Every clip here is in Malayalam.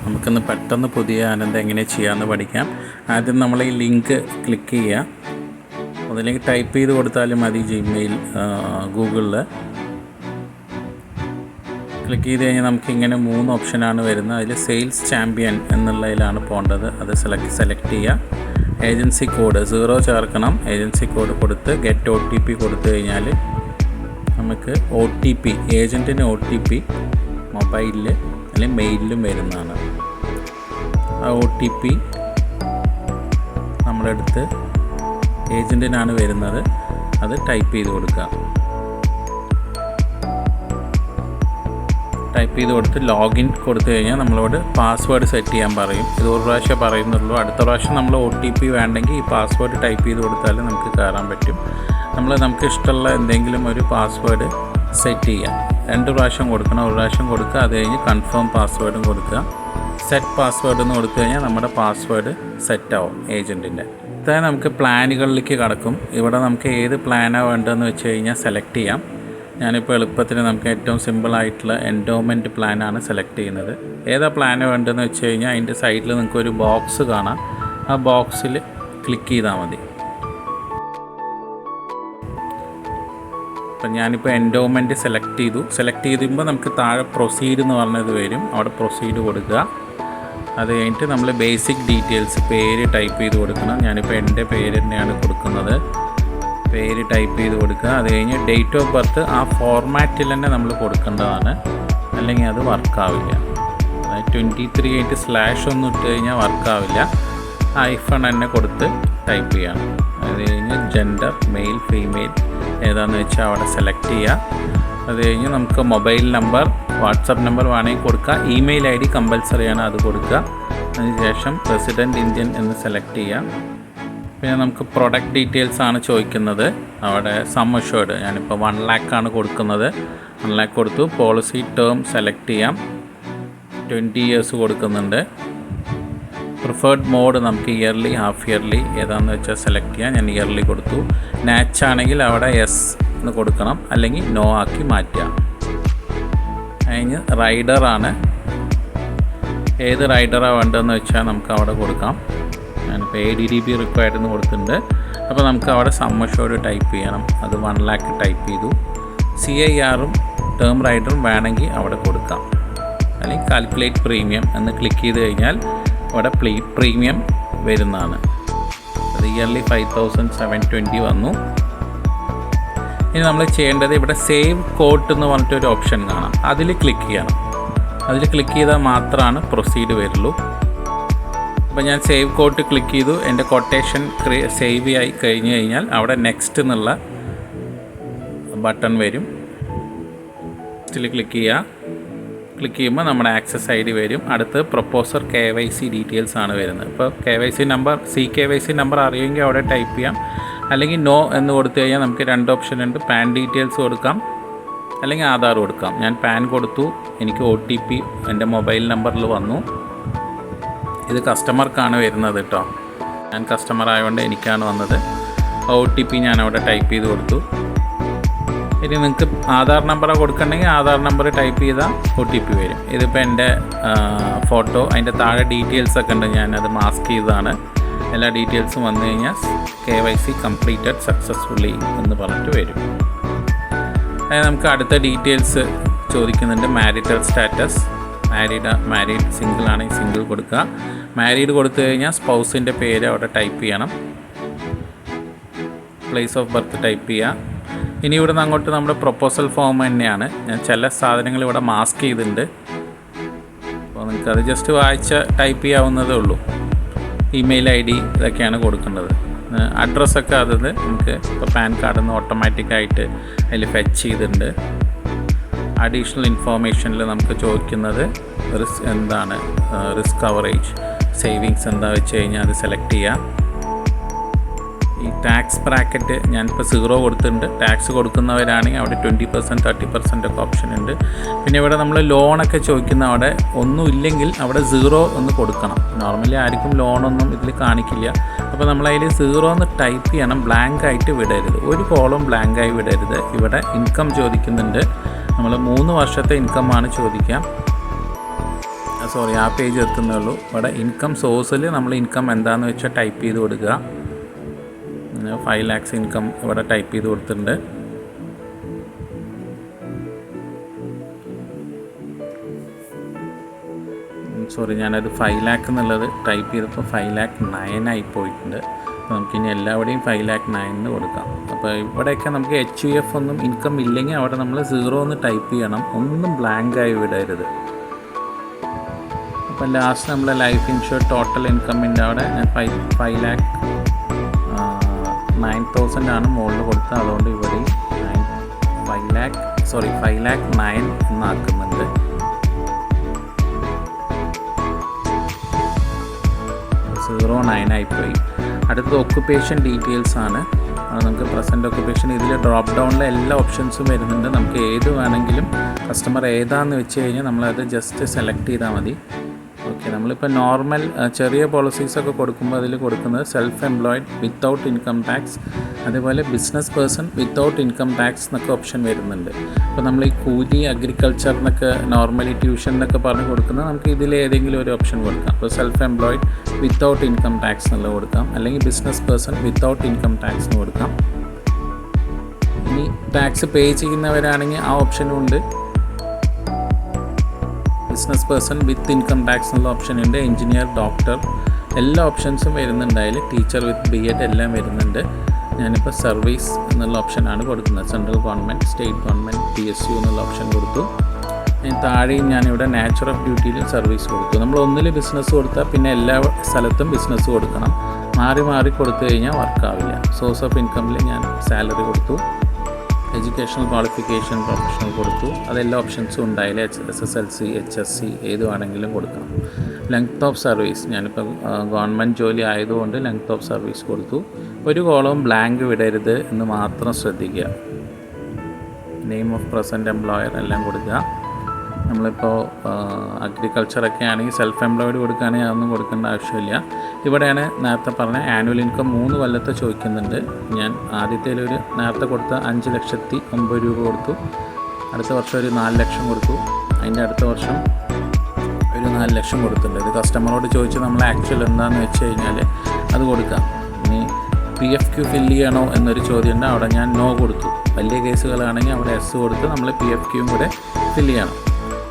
നമുക്കൊന്ന് പെട്ടെന്ന് പുതിയ ആനന്ദം എങ്ങനെ ചെയ്യാമെന്ന് പഠിക്കാം. ആദ്യം നമ്മൾ ഈ ലിങ്ക് ക്ലിക്ക് ചെയ്യുക. അതിലേക്ക് ടൈപ്പ് ചെയ്ത് കൊടുത്താലും മതി. ജിമെയിൽ, ഗൂഗിളിൽ ക്ലിക്ക് ചെയ്ത് കഴിഞ്ഞാൽ നമുക്കിങ്ങനെ 3 ഓപ്ഷനാണ് വരുന്നത്. അതിൽ സെയിൽസ് ചാമ്പ്യൻ എന്നുള്ളതിലാണ് പോകേണ്ടത്. അത് സെലക്ട് ചെയ്യുക. ഏജൻസി കോഡ് 0 ചേർക്കണം. ഏജൻസി കോഡ് കൊടുത്ത് ഗെറ്റ് OTP കൊടുത്തു കഴിഞ്ഞാൽ നമുക്ക് ഏജൻറ്റിന് OTP മൊബൈലിൽ അല്ലെങ്കിൽ മെയിലിലും വരുന്നതാണ്. ആ OTP നമ്മുടെ അടുത്ത് ഏജൻറ്റിനാണ് വരുന്നത്. അത് ടൈപ്പ് ചെയ്ത് കൊടുക്കുക. ടൈപ്പ് ചെയ്ത് കൊടുത്ത് ലോഗിൻ കൊടുത്തു കഴിഞ്ഞാൽ നമ്മളോട് പാസ്വേഡ് സെറ്റ് ചെയ്യാൻ പറയും. ഇത് ഒരു പ്രാവശ്യം പറയുന്നുള്ളൂ. അടുത്ത പ്രാവശ്യം നമ്മൾ OTP വേണ്ടെങ്കിൽ ഈ പാസ്വേഡ് ടൈപ്പ് ചെയ്ത് കൊടുത്താൽ നമുക്ക് കയറാൻ പറ്റും. നമുക്ക് ഇഷ്ടമുള്ള എന്തെങ്കിലും ഒരു പാസ്വേഡ് സെറ്റ് ചെയ്യാം. 2 പ്രാവശ്യം കൊടുക്കണം. ഒരു പ്രാവശ്യം കൊടുക്കുക. അത് കഴിഞ്ഞ് കൺഫേം പാസ്വേഡും കൊടുക്കുക. സെറ്റ് പാസ്വേഡ് എന്ന് കൊടുത്തു കഴിഞ്ഞാൽ നമ്മുടെ പാസ്വേഡ് സെറ്റാവും ഏജൻറ്റിൻ്റെ. ഇതായത് നമുക്ക് പ്ലാനുകളിലേക്ക് കടക്കും. ഇവിടെ നമുക്ക് ഏത് പ്ലാനാണ് വേണ്ടതെന്ന് വെച്ച് കഴിഞ്ഞാൽ സെലക്ട് ചെയ്യാം. ഞാനിപ്പോൾ എളുപ്പത്തിന് നമുക്ക് ഏറ്റവും സിമ്പിളായിട്ടുള്ള എൻഡോമെൻറ്റ് പ്ലാനാണ് സെലക്ട് ചെയ്യുന്നത്. ഏതാ പ്ലാന് വേണ്ടതെന്ന് വെച്ച് കഴിഞ്ഞാൽ അതിൻ്റെ സൈഡിൽ നിങ്ങൾക്കൊരു ബോക്സ് കാണാം. ആ ബോക്സിൽ ക്ലിക്ക് ചെയ്താൽ മതി. അപ്പം ഞാനിപ്പോൾ എൻഡോമെൻറ്റ് സെലക്ട് ചെയ്യുമ്പോൾ നമുക്ക് താഴെ പ്രൊസീഡ് എന്ന് പറഞ്ഞത് വരും. അവിടെ പ്രൊസീഡ് കൊടുക്കുക. അത് കഴിഞ്ഞിട്ട് നമ്മൾ ബേസിക് ഡീറ്റെയിൽസ് പേര് ടൈപ്പ് ചെയ്ത് കൊടുക്കണം. ഞാനിപ്പോൾ എൻ്റെ പേര് തന്നെയാണ് കൊടുക്കുന്നത്. പേര് ടൈപ്പ് ചെയ്ത് കൊടുക്കുക. അത് കഴിഞ്ഞ് ഡേറ്റ് ഓഫ് ബർത്ത് ആ ഫോർമാറ്റിൽ തന്നെ നമ്മൾ കൊടുക്കേണ്ടതാണ്. അല്ലെങ്കിൽ അത് വർക്കാവില്ല. അതായത് 23 കഴിഞ്ഞിട്ട് സ്ലാഷ് ഒന്നും ഇട്ട് കഴിഞ്ഞാൽ വർക്കാവില്ല. ഐഫൺ തന്നെ കൊടുത്ത് ടൈപ്പ് ചെയ്യണം. അത് കഴിഞ്ഞ് ജെൻഡർ മെയിൽ ഫീമെയിൽ ഏതാണെന്ന് വെച്ചാൽ അവിടെ സെലക്ട് ചെയ്യുക. അത് കഴിഞ്ഞ് നമുക്ക് മൊബൈൽ നമ്പർ, വാട്സപ്പ് നമ്പർ വേണമെങ്കിൽ കൊടുക്കുക. ഇമെയിൽ ID കമ്പൽസറിയാണ്, അത് കൊടുക്കുക. അതിനുശേഷം റെസിഡൻറ്റ് ഇന്ത്യൻ എന്ന് സെലക്ട് ചെയ്യാം. പിന്നെ നമുക്ക് പ്രൊഡക്റ്റ് ഡീറ്റെയിൽസ് ആണ് ചോദിക്കുന്നത്. അവിടെ സം അഷ്വേർഡ് ഞാനിപ്പോൾ 1 lakh കൊടുക്കുന്നത്. 1 lakh കൊടുത്തു. പോളിസി ടേം സെലക്ട് ചെയ്യാം. 20 years കൊടുക്കുന്നുണ്ട്. പ്രിഫേർഡ് മോഡ് നമുക്ക് ഇയർലി, ഹാഫ് ഇയർലി ഏതാണെന്ന് വെച്ചാൽ സെലക്ട് ചെയ്യാം. ഞാൻ ഇയർലി കൊടുത്തു. നാച്ച് ആണെങ്കിൽ അവിടെ യെസ് എന്ന് കൊടുക്കണം, അല്ലെങ്കിൽ നോ ആക്കി മാറ്റാം. കഴിഞ്ഞ് റൈഡറാണ്. ഏത് റൈഡറാണ് വേണ്ടതെന്ന് വെച്ചാൽ നമുക്ക് അവിടെ കൊടുക്കാം. ഞാനിപ്പോൾ ADDB റിക്വയർഡ് എന്ന് കൊടുത്തിട്ടുണ്ട്. അപ്പോൾ നമുക്ക് അവിടെ സം അഷ്വേർഡ് ടൈപ്പ് ചെയ്യണം. അത് 1 lakh ടൈപ്പ് ചെയ്തു. CIRഉം ടേം റൈഡറും വേണമെങ്കിൽ അവിടെ കൊടുക്കാം. അല്ലെങ്കിൽ കാൽക്കുലേറ്റ് പ്രീമിയം എന്ന് ക്ലിക്ക് ചെയ്ത് കഴിഞ്ഞാൽ അവിടെ പ്രീമിയം വരുന്നതാണ്. അത് ഇയർലി 5720 വന്നു. ഇനി നമ്മൾ ചെയ്യേണ്ടത് ഇവിടെ സേവ് കോട്ട് എന്ന് പറഞ്ഞിട്ടൊരു ഓപ്ഷൻ കാണാം. അതിൽ ക്ലിക്ക് ചെയ്യണം. അതിൽ ക്ലിക്ക് ചെയ്താൽ മാത്രമാണ് പ്രൊസീഡ് വരുള്ളൂ. അപ്പോൾ ഞാൻ സേവ് കോട്ട് ക്ലിക്ക് ചെയ്തു. എൻ്റെ കൊട്ടേഷൻ സേവ് ആയി കഴിഞ്ഞ് കഴിഞ്ഞാൽ അവിടെ നെക്സ്റ്റ് എന്നുള്ള ബട്ടൺ വരും. നെക്സ്റ്റിൽ ക്ലിക്ക് ചെയ്യുക. ക്ലിക്ക് ചെയ്യുമ്പോൾ നമ്മുടെ ആക്സസ് ID വരും. അടുത്ത് പ്രൊപ്പോസർ KYC ഡീറ്റെയിൽസ് ആണ് വരുന്നത്. ഇപ്പോൾ KYC നമ്പർ CKYC നമ്പർ അറിയുമെങ്കിൽ അവിടെ ടൈപ്പ് ചെയ്യാം. അല്ലെങ്കിൽ നോ എന്ന് കൊടുത്തു കഴിഞ്ഞാൽ നമുക്ക് 2 ഓപ്ഷൻ ഉണ്ട്. പാൻ ഡീറ്റെയിൽസ് കൊടുക്കാം, അല്ലെങ്കിൽ ആധാർ കൊടുക്കാം. ഞാൻ പാൻ കൊടുത്തു. എനിക്ക് OTP എൻ്റെ മൊബൈൽ നമ്പറിൽ വന്നു. ഇത് കസ്റ്റമർക്കാണ് വരുന്നത് കേട്ടോ. ഞാൻ കസ്റ്റമർ ആയതുകൊണ്ട് എനിക്കാണ് വന്നത്. OTP ഞാൻ അവിടെ ടൈപ്പ് ചെയ്ത് കൊടുത്തു. ഇനി നിങ്ങൾക്ക് ആധാർ നമ്പറാണ് കൊടുക്കണമെങ്കിൽ ആധാർ നമ്പർ ടൈപ്പ് ചെയ്താൽ OTP വരും. ഇതിപ്പോൾ എൻ്റെ ഫോട്ടോ, അതിൻ്റെ താഴെ ഡീറ്റെയിൽസ് ഒക്കെ ഉണ്ട്. ഞാനത് മാസ്ക് ചെയ്തതാണ്. എല്ലാ ഡീറ്റെയിൽസും വന്നു കഴിഞ്ഞാൽ KYC കംപ്ലീറ്റഡ് സക്സസ്ഫുള്ളി എന്ന് പറഞ്ഞിട്ട് വരും. അതായത് നമുക്ക് അടുത്ത ഡീറ്റെയിൽസ് ചോദിക്കുന്നുണ്ട്. മാരിറ്റൽ സ്റ്റാറ്റസ്, മാരീഡ്, സിംഗിൾ ആണെങ്കിൽ സിംഗിൾ കൊടുക്കുക. മാരീഡ് കൊടുത്തു കഴിഞ്ഞാൽ സ്പൗസിൻ്റെ പേര് അവിടെ ടൈപ്പ് ചെയ്യണം. പ്ലേസ് ഓഫ് ബർത്ത് ടൈപ്പ് ചെയ്യുക. ഇനി ഇവിടെ നിന്ന് അങ്ങോട്ട് നമ്മുടെ പ്രൊപ്പോസൽ ഫോം തന്നെയാണ്. ഞാൻ ചില സാധനങ്ങൾ ഇവിടെ മാസ്ക് ചെയ്തിട്ടുണ്ട്. അപ്പോൾ നിങ്ങൾക്കത് ജസ്റ്റ് വായിച്ച് ടൈപ്പ് ചെയ്യാവുന്നതേ ഉള്ളൂ. ഇമെയിൽ ID ഇതൊക്കെയാണ് കൊടുക്കേണ്ടത്. അഡ്രസ്സൊക്കെ അതത് നമുക്ക് ഇപ്പോൾ പാൻ കാർഡിൽ നിന്ന് ഓട്ടോമാറ്റിക്കായിട്ട് അതിൽ ഫെച്ച് ചെയ്തിട്ടുണ്ട്. അഡീഷണൽ ഇൻഫോർമേഷനിൽ നമുക്ക് ചോദിക്കുന്നത് എന്താണ് റിസ്ക് കവറേജ്, സേവിങ്സ് എന്താ വെച്ച് കഴിഞ്ഞാൽ അത് സെലക്ട് ചെയ്യുക. ഈ ടാക്സ് ബ്രാക്കറ്റ് ഞാനിപ്പോൾ 0 കൊടുത്തിട്ടുണ്ട്. ടാക്സ് കൊടുക്കുന്നവരാണെങ്കിൽ അവിടെ 20%, 30% ഒക്കെ ഓപ്ഷൻ ഉണ്ട്. പിന്നെ ഇവിടെ നമ്മൾ ലോണൊക്കെ ചോദിക്കുന്ന അവിടെ ഒന്നും ഇല്ലെങ്കിൽ അവിടെ 0 എന്ന് കൊടുക്കണം. നോർമലി ആർക്കും ലോണൊന്നും ഇതിൽ കാണിക്കില്ല. അപ്പോൾ നമ്മളതിൽ 0 എന്ന് ടൈപ്പ് ചെയ്യണം. ബ്ലാങ്ക് ആയിട്ട് വിടരുത്. ഒരു കോളം ബ്ലാങ്കായി വിടരുത്. ഇവിടെ ഇൻകം ചോദിക്കുന്നുണ്ട്. നമ്മൾ 3 വർഷത്തെ ഇൻകമാണ് ചോദിക്കാം. സോറി ആ പേജ് എത്തുന്നേ ഉള്ളൂ. ഇവിടെ ഇൻകം സോഴ്സിൽ നമ്മൾ ഇൻകം എന്താണെന്ന് വെച്ചാൽ ടൈപ്പ് ചെയ്ത് കൊടുക്കുക. 5 lakhs ഇൻകം ഇവിടെ ടൈപ്പ് ചെയ്ത് കൊടുത്തിട്ടുണ്ട്. സോറി, ഞാനത് 5 lakh എന്നുള്ളത് ടൈപ്പ് ചെയ്തപ്പോൾ 5,09,000 ആയി പോയിട്ടുണ്ട്. അപ്പോൾ നമുക്കിനി എല്ലാവിടെയും 5,09,000 കൊടുക്കാം. അപ്പോൾ ഇവിടെയൊക്കെ നമുക്ക് HUF ഒന്നും ഇൻകം ഇല്ലെങ്കിൽ അവിടെ നമ്മൾ 0 എന്ന് ടൈപ്പ് ചെയ്യണം. ഒന്നും ബ്ലാങ്കായി വിടരുത്. അപ്പോൾ ലാസ്റ്റ് നമ്മൾ ലൈഫ് ഇൻഷുർ ടോട്ടൽ ഇൻകമിൻ്റെ അവിടെ ഞാൻ 5,09,000 ആണ് മുകളിൽ കൊടുത്തത്. അതുകൊണ്ട് ഇവിടെ 5,09,000 എന്നാക്കുന്നുണ്ട്. 09 ആയിപ്പോയി. അടുത്തത് ഒക്കുപ്പേഷൻ ഡീറ്റെയിൽസ് ആണ്. നമുക്ക് പ്രസൻറ്റ് ഒക്കുപ്പേഷൻ ഇതിൽ ഡ്രോപ്പ് ഡൗണിൽ എല്ലാ ഓപ്ഷൻസും വരുന്നുണ്ട്. നമുക്ക് ഏത് വേണമെങ്കിലും കസ്റ്റമർ ഏതാണെന്ന് വെച്ച് കഴിഞ്ഞാൽ നമ്മളത് ജസ്റ്റ് സെലക്ട് ചെയ്താൽ മതി. ഓക്കെ, നമ്മളിപ്പോൾ നോർമൽ ചെറിയ പോളിസീസൊക്കെ കൊടുക്കുമ്പോൾ അതിൽ കൊടുക്കുന്നത് self employed without income tax, അതേപോലെ business person without income tax എന്നൊക്കെ ഓപ്ഷൻ വരുന്നുണ്ട്. അപ്പോൾ നമ്മൾ ഈ കൂലി, അഗ്രികൾച്ചർ എന്നൊക്കെ നോർമലി ട്യൂഷൻ എന്നൊക്കെ പറഞ്ഞ് കൊടുക്കുന്നത് നമുക്ക് ഇതിൽ ഏതെങ്കിലും ഒരു ഓപ്ഷൻ കൊടുക്കാം. അപ്പോൾ self employed without income tax എന്നുള്ളത് കൊടുക്കാം, അല്ലെങ്കിൽ business person without income tax എന്ന് കൊടുക്കാം. ഇനി ടാക്സ് പേ ചെയ്യുന്നവരാണെങ്കിൽ ആ ഓപ്ഷനും ഉണ്ട്. Business person with income tax എന്നുള്ള ഓപ്ഷൻ ഉണ്ട്. എഞ്ചിനീയർ, ഡോക്ടർ എല്ലാ ഓപ്ഷൻസും വരുന്നുണ്ട്. അതിൽ ടീച്ചർ വിത്ത് B.Ed എല്ലാം വരുന്നുണ്ട്. ഞാനിപ്പോൾ സർവീസ് എന്നുള്ള ഓപ്ഷനാണ് കൊടുക്കുന്നത്. Central government, state government, PSU എന്നുള്ള ഓപ്ഷൻ കൊടുത്തു. താഴെയും ഞാനിവിടെ നാച്ചർ ഓഫ് ഡ്യൂട്ടിയിലും സർവീസ് കൊടുത്തു. നമ്മൾ ഒന്നിൽ ബിസിനസ് കൊടുത്താൽ പിന്നെ എല്ലാ സ്ഥലത്തും ബിസിനസ് കൊടുക്കണം. മാറി മാറി കൊടുത്തു കഴിഞ്ഞാൽ വർക്കാവില്ല. സോഴ്സ് ഓഫ് ഇൻകമിൽ ഞാൻ സാലറി കൊടുത്തു. എഡ്യൂക്കേഷണൽ ക്വാളിഫിക്കേഷൻ പ്രൊഫഷണൽ കൊടുത്തു. അതെല്ലാ ഓപ്ഷൻസും ഉണ്ടായില്ല. SSLC, HSC ഏത് വേണമെങ്കിലും കൊടുക്കണം. ലെങ്ത് ഓഫ് സർവീസ് ഞാനിപ്പോൾ ഗവൺമെൻറ് ജോലി ആയതുകൊണ്ട് ലെങ്ത് ഓഫ് സർവീസ് കൊടുത്തു. ഒരു കോളവും ബ്ലാങ്ക് വിടരുത് എന്ന് മാത്രം ശ്രദ്ധിക്കുക. നെയിം ഓഫ് പ്രസൻറ്റ് എംപ്ലോയർ എല്ലാം കൊടുക്കുക. നമ്മളിപ്പോൾ അഗ്രികൾച്ചറൊക്കെ ആണെങ്കിൽ സെൽഫ് എംപ്ലോയിഡ് കൊടുക്കുകയാണെങ്കിൽ അതൊന്നും കൊടുക്കേണ്ട ആവശ്യമില്ല. ഇവിടെയാണ് നേരത്തെ പറഞ്ഞ ആനുവൽ ഇൻകം 3 കൊല്ലത്തെ ചോദിക്കുന്നുണ്ട്. ഞാൻ ആദ്യത്തേലൊരു നേരത്തെ കൊടുത്ത 5,09,000 രൂപ കൊടുത്തു. അടുത്ത വർഷം ഒരു 4 ലക്ഷം കൊടുത്തു. അതിൻ്റെ അടുത്ത വർഷം ഒരു 4 ലക്ഷം കൊടുത്തിട്ടുണ്ട്. ഇത് കസ്റ്റമറോട് ചോദിച്ച് നമ്മൾ ആക്ച്വൽ എന്താണെന്ന് വെച്ച് കഴിഞ്ഞാൽ അത് കൊടുക്കാം. ഇനി PFQ ഫില്ല് ചെയ്യണോ എന്നൊരു ചോദ്യമുണ്ട്. അവിടെ ഞാൻ നോ കൊടുത്തു. വലിയ കേസുകളാണെങ്കിൽ അവിടെ S കൊടുത്ത് നമ്മൾ PFQയും കൂടെ ഫില്ല് ചെയ്യണം.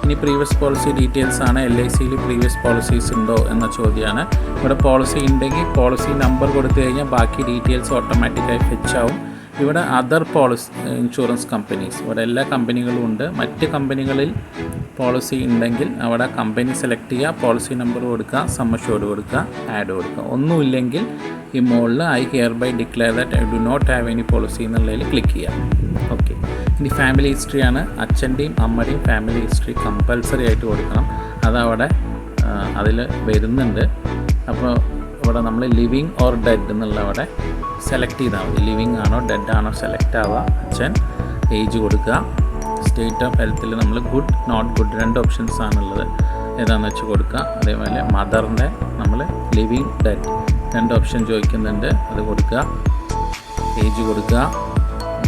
ഇനി പ്രീവിയസ് പോളിസി ഡീറ്റെയിൽസ് ആണ്. LICയിൽ പ്രീവിയസ് പോളിസീസ് ഉണ്ടോ എന്ന ചോദ്യമാണ്. ഇവിടെ പോളിസി ഉണ്ടെങ്കിൽ പോളിസി നമ്പർ കൊടുത്തു കഴിഞ്ഞാൽ ബാക്കി ഡീറ്റെയിൽസ് ഓട്ടോമാറ്റിക്കായി ഫെച്ച് ആവും. ഇവിടെ അതർ പോളിസി ഇൻഷുറൻസ് കമ്പനീസ്, ഇവിടെ എല്ലാ കമ്പനികളും ഉണ്ട്. മറ്റ് കമ്പനികളിൽ പോളിസി ഉണ്ടെങ്കിൽ അവിടെ കമ്പനി സെലക്ട് ചെയ്യുക, പോളിസി നമ്പർ കൊടുക്കുക, സം അഷ്യൂർഡ് കൊടുക്കുക, ആഡ് കൊടുക്കുക. ഒന്നുമില്ലെങ്കിൽ ഈ മുകളിൽ I hereby declare that I do not have any policy എന്നുള്ളതിൽ ക്ലിക്ക് ചെയ്യാം. ഓക്കെ, ഇനി ഫാമിലി ഹിസ്റ്ററിയാണ്. അച്ഛൻ്റെയും അമ്മയുടെയും ഫാമിലി ഹിസ്റ്ററി കമ്പൽസറി ആയിട്ട് കൊടുക്കണം. അതവിടെ അതിൽ വരുന്നുണ്ട്. അപ്പോൾ ഇവിടെ നമ്മൾ ലിവിങ് ഓർ ഡെഡ് എന്നുള്ള അവിടെ സെലക്ട് ചെയ്താൽ മതി. ലിവിങ് ആണോ ഡെഡ് ആണോ സെലക്ട് ആവുക. അച്ഛൻ, ഏജ് കൊടുക്കുക. സ്റ്റേറ്റ് ഓഫ് ഹെൽത്തിൽ നമ്മൾ ഗുഡ്, നോട്ട് ഗുഡ് 2 ഓപ്ഷൻസ് ആണുള്ളത്. ഏതാണെന്ന് വെച്ച് കൊടുക്കുക. അതേപോലെ മദറിൻ്റെ നമ്മൾ ലിവിങ്, ഡെഡ് 2 ഓപ്ഷൻ ചോദിക്കുന്നുണ്ട്. അത് കൊടുക്കുക. ഏജ് കൊടുക്കുക.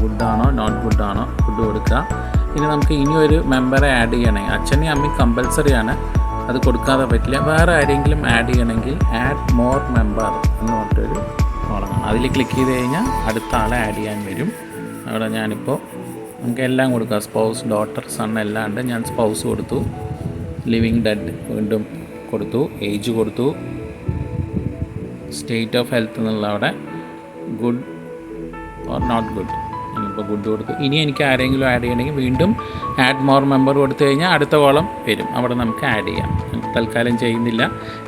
ഗുഡാണോ നോട്ട് ഗുഡാണോ ഗുഡ് കൊടുക്കുക. ഇനി നമുക്ക് ഇനിയൊരു മെമ്പറെ ആഡ് ചെയ്യണമെങ്കിൽ അച്ഛനെയും അമ്മയും കമ്പൽസറിയാണ്, അത് കൊടുക്കാതെ പറ്റില്ല. വേറെ ആരെങ്കിലും ആഡ് ചെയ്യണമെങ്കിൽ ആഡ് മോർ മെമ്പർ എന്ന് പറഞ്ഞിട്ടൊരു കോളമാണ്. അതിൽ ക്ലിക്ക് ചെയ്ത് കഴിഞ്ഞാൽ അടുത്ത ആളെ ആഡ് ചെയ്യാൻ വരും. അവിടെ ഞാനിപ്പോൾ നമുക്ക് എല്ലാം കൊടുക്കാം. സ്പൗസ്, ഡോട്ടർ, സൺ എല്ലാം ഉണ്ട്. ഞാൻ സ്പൗസ് കൊടുത്തു. ലിവിങ്, ഡെഡ് വീണ്ടും കൊടുത്തു. ഏജ് കൊടുത്തു. സ്റ്റേറ്റ് ഓഫ് ഹെൽത്ത് എന്നുള്ള അവിടെ ഗുഡ് ഓർ നോട്ട് ഗുഡ്, ഞാനിപ്പോൾ ഗുഡ് കൊടുത്തു. ഇനി എനിക്ക് ആരെങ്കിലും ആഡ് ചെയ്യണമെങ്കിൽ വീണ്ടും ആഡ് മോർ മെമ്പർ കൊടുത്തു കഴിഞ്ഞാൽ അടുത്ത കോളം വരും. അവിടെ നമുക്ക് ആഡ് ചെയ്യാം. തൽക്കാലം ചെയ്യുന്നില്ല.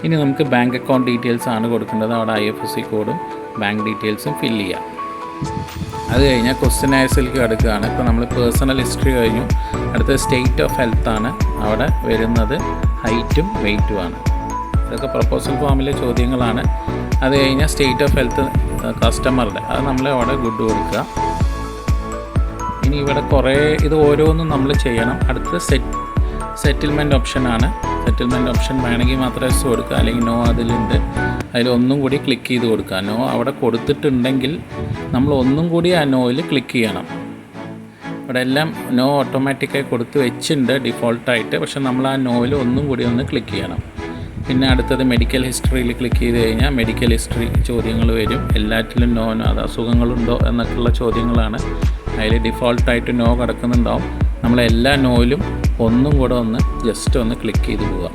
ഇനി നമുക്ക് ബാങ്ക് അക്കൗണ്ട് ഡീറ്റെയിൽസ് ആണ് കൊടുക്കേണ്ടത്. അവിടെ IFSC കോഡും ബാങ്ക് ഡീറ്റെയിൽസും ഫില്ല് ചെയ്യാം. അത് കഴിഞ്ഞാൽ ക്വസ്റ്റ്യൻ ആൻസറിലേക്ക് കിടക്കുകയാണ്. ഇപ്പോൾ നമ്മൾ പേഴ്സണൽ ഹിസ്റ്ററി കഴിഞ്ഞു. അടുത്ത സ്റ്റേറ്റ് ഓഫ് ഹെൽത്താണ്. അവിടെ വരുന്നത് ഹൈറ്റും വെയ്റ്റുമാണ്. ഇതൊക്കെ പ്രപ്പോസൽ ഫോമിലെ ചോദ്യങ്ങളാണ്. അത് കഴിഞ്ഞാൽ സ്റ്റേറ്റ് ഓഫ് ഹെൽത്ത് കസ്റ്റമറുടെ അത് നമ്മൾ അവിടെ ഗുഡ് കൊടുക്കുക. ഇനി ഇവിടെ കുറേ ഇത് ഓരോന്നും നമ്മൾ ചെയ്യണം. അടുത്ത് സെറ്റിൽമെൻറ്റ് ഓപ്ഷനാണ്. സെറ്റിൽമെൻറ്റ് ഓപ്ഷൻ വേണമെങ്കിൽ മാത്രമേ എസ് കൊടുക്കുക, അല്ലെങ്കിൽ നോ അതിലുണ്ട്. അതിലൊന്നും കൂടി ക്ലിക്ക് ചെയ്ത് കൊടുക്കുക. നോ അവിടെ കൊടുത്തിട്ടുണ്ടെങ്കിൽ നമ്മൾ ഒന്നും കൂടി ആ നോയിൽ ക്ലിക്ക് ചെയ്യണം. ഇവിടെ എല്ലാം നോ ഓട്ടോമാറ്റിക്കായി കൊടുത്ത് വെച്ചിട്ടുണ്ട് ഡിഫോൾട്ടായിട്ട്. പക്ഷെ നമ്മൾ ആ നോയിൽ ഒന്നും കൂടി ഒന്ന് ക്ലിക്ക് ചെയ്യണം. പിന്നെ അടുത്തത് മെഡിക്കൽ ഹിസ്റ്ററിയിൽ ക്ലിക്ക് ചെയ്ത് കഴിഞ്ഞാൽ മെഡിക്കൽ ഹിസ്റ്ററി ചോദ്യങ്ങൾ വരും. എല്ലാറ്റിലും നോ, അത് അസുഖങ്ങളുണ്ടോ എന്നൊക്കെയുള്ള ചോദ്യങ്ങളാണ്. അതിൽ ഡിഫോൾട്ടായിട്ട് നോ കിടക്കുന്നുണ്ടാവും. നമ്മളെല്ലാ നോയിലും ഒന്നും കൂടെ ഒന്ന് ജസ്റ്റ് ഒന്ന് ക്ലിക്ക് ചെയ്ത് പോവുക.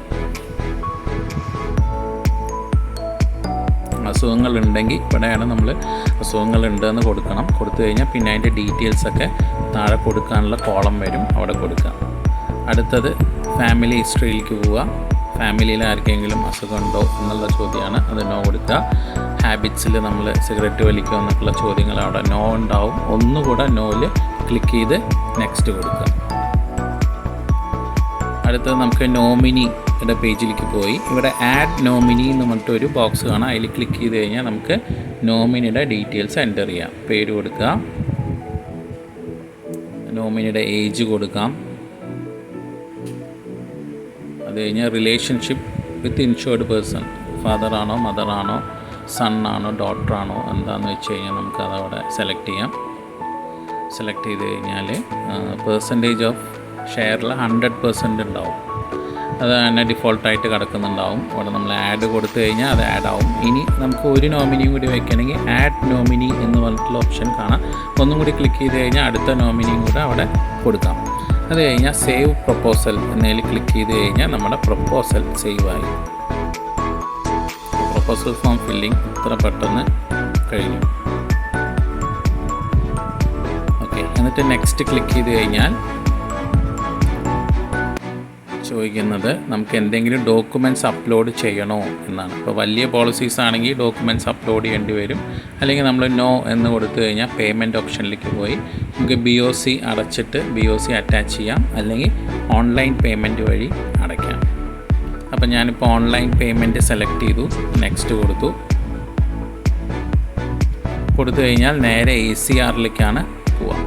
അസുഖങ്ങളുണ്ടെങ്കിൽ ഇവിടെയാണ് നമ്മൾ അസുഖങ്ങളുണ്ടെന്ന് കൊടുക്കണം. കൊടുത്തു കഴിഞ്ഞാൽ പിന്നെ അതിൻ്റെ ഡീറ്റെയിൽസൊക്കെ താഴെ കൊടുക്കാനുള്ള കോളം വരും, അവിടെ കൊടുക്കാം. അടുത്തത് ഫാമിലി ഹിസ്റ്ററിയിലേക്ക് പോവുക. ഫാമിലിയിൽ ആർക്കെങ്കിലും അസുഖമുണ്ടോ എന്നുള്ള ചോദ്യമാണ്, അത് നോ കൊടുക്കുക. ഹാബിറ്റ്സിൽ നമ്മൾ സിഗരറ്റ് വലിക്കുക എന്നൊക്കെയുള്ള ചോദ്യങ്ങൾ അവിടെ നോ ഉണ്ടാവും. ഒന്നുകൂടെ നോയിൽ ക്ലിക്ക് ചെയ്ത് നെക്സ്റ്റ് കൊടുക്കുക. അടുത്തത് നമുക്ക് നോമിനിയുടെ പേജിലേക്ക് പോയി ഇവിടെ ആഡ് നോമിനി എന്ന് പറഞ്ഞിട്ടൊരു ബോക്സ് കാണാം. അതിൽ ക്ലിക്ക് ചെയ്ത് കഴിഞ്ഞാൽ നമുക്ക് നോമിനിയുടെ ഡീറ്റെയിൽസ് എൻ്റർ ചെയ്യാം. പേര് കൊടുക്കുക, നോമിനിയുടെ ഏജ് കൊടുക്കാം. അത് കഴിഞ്ഞാൽ റിലേഷൻഷിപ്പ് വിത്ത് ഇൻഷുർഡ് പേഴ്സൺ, ഫാദറാണോ മദറാണോ സൺ ആണോ ഡോട്ടറാണോ എന്താണെന്ന് വെച്ച് കഴിഞ്ഞാൽ നമുക്ക് അതവിടെ സെലക്ട് ചെയ്യാം. സെലക്ട് ചെയ്ത് കഴിഞ്ഞാൽ പെർസെൻറ്റേജ് ഓഫ് ഷെയറിൽ 100% ഉണ്ടാവും. അത് തന്നെ ഡിഫോൾട്ടായിട്ട് കിടക്കുന്നുണ്ടാവും. അവിടെ നമ്മൾ ആഡ് കൊടുത്തു കഴിഞ്ഞാൽ അത് ആഡ് ആവും. ഇനി നമുക്ക് ഒരു നോമിനിയും കൂടി വയ്ക്കണമെങ്കിൽ ആഡ് നോമിനി എന്ന് പറഞ്ഞിട്ടുള്ള ഓപ്ഷൻ കാണാം. ഒന്നും കൂടി ക്ലിക്ക് ചെയ്ത് കഴിഞ്ഞാൽ അടുത്ത നോമിനിയും കൂടെ അവിടെ കൊടുക്കാം. അത് കഴിഞ്ഞാൽ സേവ് പ്രൊപ്പോസൽ എന്നതിൽ ക്ലിക്ക് ചെയ്ത് കഴിഞ്ഞാൽ നമ്മുടെ പ്രൊപ്പോസൽ സേവ് ആയി. പ്രൊപ്പോസൽ ഫോം ഫില്ലിംഗ് ഇത്ര പെട്ടെന്ന് കഴിഞ്ഞു. ഓക്കെ, എന്നിട്ട് നെക്സ്റ്റ് ക്ലിക്ക് ചെയ്ത് കഴിഞ്ഞാൽ ചോദിക്കുന്നത് നമുക്ക് എന്തെങ്കിലും ഡോക്യുമെൻറ്റ്സ് അപ്ലോഡ് ചെയ്യണോ എന്നാണ്. ഇപ്പോൾ വലിയ പോളിസീസ് ആണെങ്കിൽ ഡോക്യുമെൻറ്റ്സ് അപ്ലോഡ് ചെയ്യേണ്ടി വരും. അല്ലെങ്കിൽ നമ്മൾ നോ എന്ന് കൊടുത്തു കഴിഞ്ഞാൽ പേയ്മെൻറ്റ് ഓപ്ഷനിലേക്ക് പോയി നമുക്ക് BOC അടച്ചിട്ട് BOC അറ്റാച്ച് ചെയ്യാം, അല്ലെങ്കിൽ ഓൺലൈൻ പേയ്മെൻറ്റ് വഴി അടയ്ക്കാം. അപ്പോൾ ഞാനിപ്പോൾ ഓൺലൈൻ പേയ്മെൻറ്റ് സെലക്ട് ചെയ്തു, നെക്സ്റ്റ് കൊടുത്തു കഴിഞ്ഞാൽ നേരെ ACRലേക്കാണ് പോവുക.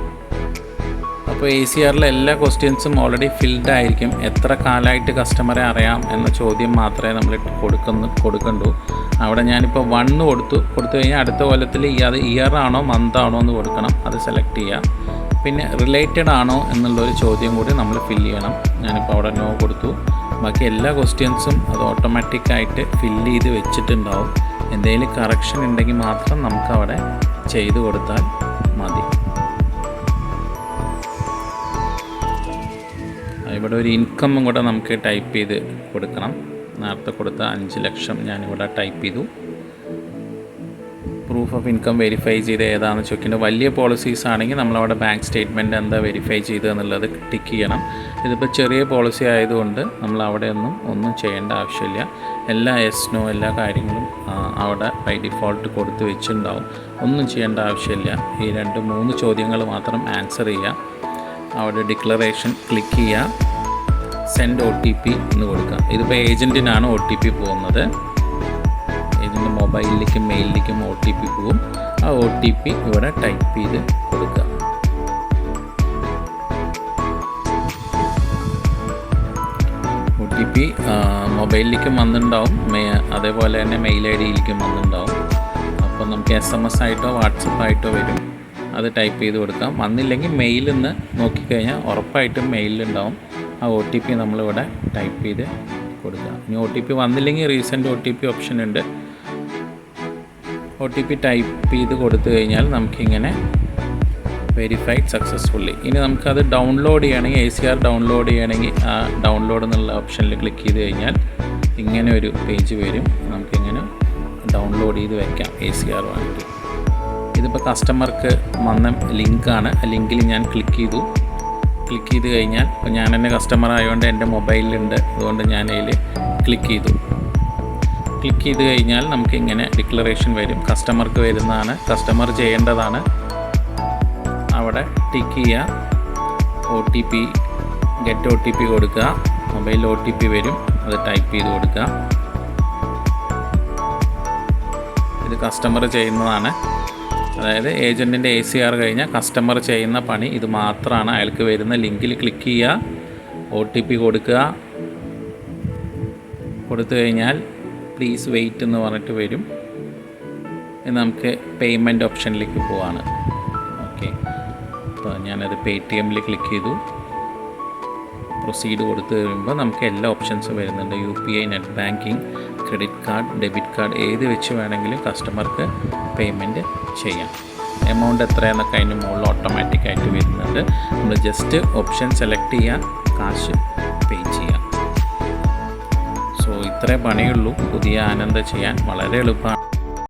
അപ്പോൾ ACRലെ എല്ലാ ക്വസ്റ്റ്യൻസും ഓൾറെഡി ഫിൽഡ് ആയിരിക്കും. എത്ര കാലമായിട്ട് കസ്റ്റമറെ അറിയാം എന്ന ചോദ്യം മാത്രമേ നമ്മൾ കൊടുക്കണ്ടൂ. അവിടെ ഞാനിപ്പോൾ 1 കൊടുത്തു കഴിഞ്ഞാൽ അടുത്ത കൊല്ലത്തിൽ അത് ഇയർ ആണോ മന്ത് ആണോ എന്ന് കൊടുക്കണം, അത് സെലക്ട് ചെയ്യുക. പിന്നെ റിലേറ്റഡ് ആണോ എന്നുള്ളൊരു ചോദ്യം കൂടി നമ്മൾ ഫില്ല് ചെയ്യണം. ഞാനിപ്പോൾ അവിടെ നോ കൊടുത്തു. ബാക്കി എല്ലാ ക്വസ്റ്റ്യൻസും അത് ഓട്ടോമാറ്റിക്കായിട്ട് ഫില്ല് ചെയ്ത് വെച്ചിട്ടുണ്ടാവും. എന്തെങ്കിലും കറക്ഷൻ ഉണ്ടെങ്കിൽ മാത്രം നമുക്കവിടെ ചെയ്ത് കൊടുത്താൽ മതി. ഇവിടെ ഒരു ഇൻകമ്മും കൂടെ നമുക്ക് ടൈപ്പ് ചെയ്ത് കൊടുക്കണം. നേരത്തെ കൊടുത്ത 5 ലക്ഷം ഞാനിവിടെ ടൈപ്പ് ചെയ്തു. പ്രൂഫ് ഓഫ് ഇൻകം വെരിഫൈ ചെയ്ത് ഏതാണെന്ന് ചോദിക്കുന്നത്. വലിയ പോളിസീസ് ആണെങ്കിൽ നമ്മളവിടെ ബാങ്ക് സ്റ്റേറ്റ്മെൻറ്റ് എന്താ വെരിഫൈ ചെയ്ത് എന്നുള്ളത് ടിക്ക് ചെയ്യണം. ഇതിപ്പോൾ ചെറിയ പോളിസി ആയതുകൊണ്ട് നമ്മൾ അവിടെ ഒന്നും ചെയ്യേണ്ട ആവശ്യമില്ല. എല്ലാ നോ എല്ലാ കാര്യങ്ങളും അവിടെ ബൈ ഡിഫോൾട്ട് കൊടുത്ത് വെച്ചിട്ടുണ്ടാവും. ഒന്നും ചെയ്യേണ്ട ആവശ്യമില്ല. ഈ 2-3 ചോദ്യങ്ങൾ മാത്രം ആൻസർ ചെയ്യുക. അവിടെ ഡിക്ലറേഷൻ ക്ലിക്ക് ചെയ്യുക, സെൻഡ് OTP എന്ന് കൊടുക്കുക. ഇതിപ്പോൾ ഏജൻറ്റിനാണ് OTP പോകുന്നത്. ഏജൻറ്റ് മൊബൈലിലേക്കും മെയിലിലേക്കും OTP പോകും. ആ OTP ഇവിടെ ടൈപ്പ് ചെയ്ത് കൊടുക്കുക. OTP മൊബൈലിലേക്കും വന്നിട്ടുണ്ടാവും, അതേപോലെ തന്നെ മെയിൽ IDയിലേക്കും വന്നിട്ടുണ്ടാവും. അപ്പോൾ നമുക്ക് SMS ആയിട്ടോ വാട്സപ്പായിട്ടോ വരും, അത് ടൈപ്പ് ചെയ്ത് കൊടുക്കാം. വന്നില്ലെങ്കിൽ മെയിലിൽ നിന്ന് നോക്കിക്കഴിഞ്ഞാൽ ഉറപ്പായിട്ടും മെയിലുണ്ടാവും. ആ OTP നമ്മളിവിടെ ടൈപ്പ് ചെയ്ത് കൊടുക്കുക. ഇനി OTP വന്നില്ലെങ്കിൽ റീസെൻറ്റ് OTP ഓപ്ഷൻ ഉണ്ട്. OTP ടൈപ്പ് ചെയ്ത് കൊടുത്തു കഴിഞ്ഞാൽ നമുക്കിങ്ങനെ വെരിഫൈഡ് സക്സസ്ഫുള്ളി. ഇനി നമുക്കത് ഡൗൺലോഡ് ചെയ്യണമെങ്കിൽ ACR ഡൗൺലോഡ് ചെയ്യണമെങ്കിൽ ആ ഡൗൺലോഡ് എന്നുള്ള ഓപ്ഷനിൽ ക്ലിക്ക് ചെയ്ത് കഴിഞ്ഞാൽ ഇങ്ങനെ ഒരു പേജ് വരും. നമുക്കിങ്ങനെ ഡൗൺലോഡ് ചെയ്ത് വയ്ക്കാം ACR വേണ്ടിയിട്ട്. ഇതിപ്പോൾ കസ്റ്റമർക്ക് വന്ന ലിങ്കാണ്. ആ ലിങ്കിൽ ഞാൻ ക്ലിക്ക് ചെയ്ത് കഴിഞ്ഞാൽ ഇപ്പോൾ ഞാൻ തന്നെ കസ്റ്റമർ ആയതുകൊണ്ട് എൻ്റെ മൊബൈലിലുണ്ട്, അതുകൊണ്ട് ഞാൻ അതിൽ ക്ലിക്ക് ചെയ്ത് കഴിഞ്ഞാൽ നമുക്കിങ്ങനെ ഡിക്ലറേഷൻ വരും. കസ്റ്റമർക്ക് വരുന്നതാണ്, കസ്റ്റമർ ചെയ്യേണ്ടതാണ്. അവിടെ ടിക്ക് ചെയ്യുക, OTP ഗെറ്റ് OTP കൊടുക്കുക. മൊബൈലിൽ OTP വരും, അത് ടൈപ്പ് ചെയ്ത് കൊടുക്കുക. ഇത് കസ്റ്റമർ ചെയ്യുന്നതാണ്. അതായത് ഏജൻറ്റിൻ്റെ ACR കഴിഞ്ഞാൽ കസ്റ്റമർ ചെയ്യുന്ന പണി ഇത് മാത്രമാണ്. അയാൾക്ക് വരുന്ന ലിങ്കിൽ ക്ലിക്ക് ചെയ്യുക, OTP കൊടുക്കുക. കൊടുത്തു കഴിഞ്ഞാൽ പ്ലീസ് വെയിറ്റ് എന്ന് പറഞ്ഞിട്ട് വരും. നമുക്ക് പേയ്മെൻറ്റ് ഓപ്ഷനിലേക്ക് പോവാണ്. ഓക്കെ, അപ്പോൾ ഞാനത് പേടിഎമ്മിൽ ക്ലിക്ക് ചെയ്തു. പ്രൊസീഡ് കൊടുത്ത് കഴിയുമ്പോൾ നമുക്ക് എല്ലാ ഓപ്ഷൻസും വരുന്നുണ്ട്. UPI, net banking, credit card, debit card ഏത് വെച്ച് വേണമെങ്കിലും കസ്റ്റമർക്ക് പേയ്മെൻറ്റ് ചെയ്യാം. എമൗണ്ട് എത്രയെന്നൊക്കെ അതിന് മുകളിൽ ഓട്ടോമാറ്റിക്കായിട്ട് വരുന്നുണ്ട്. നമ്മൾ ജസ്റ്റ് ഓപ്ഷൻ സെലക്ട് ചെയ്യുക, കാശ് പേ ചെയ്യാം. സോ ഇത്രേ പണിയുള്ളൂ. പുതിയ ആനന്ദ ചെയ്യാൻ വളരെ എളുപ്പമാണ്.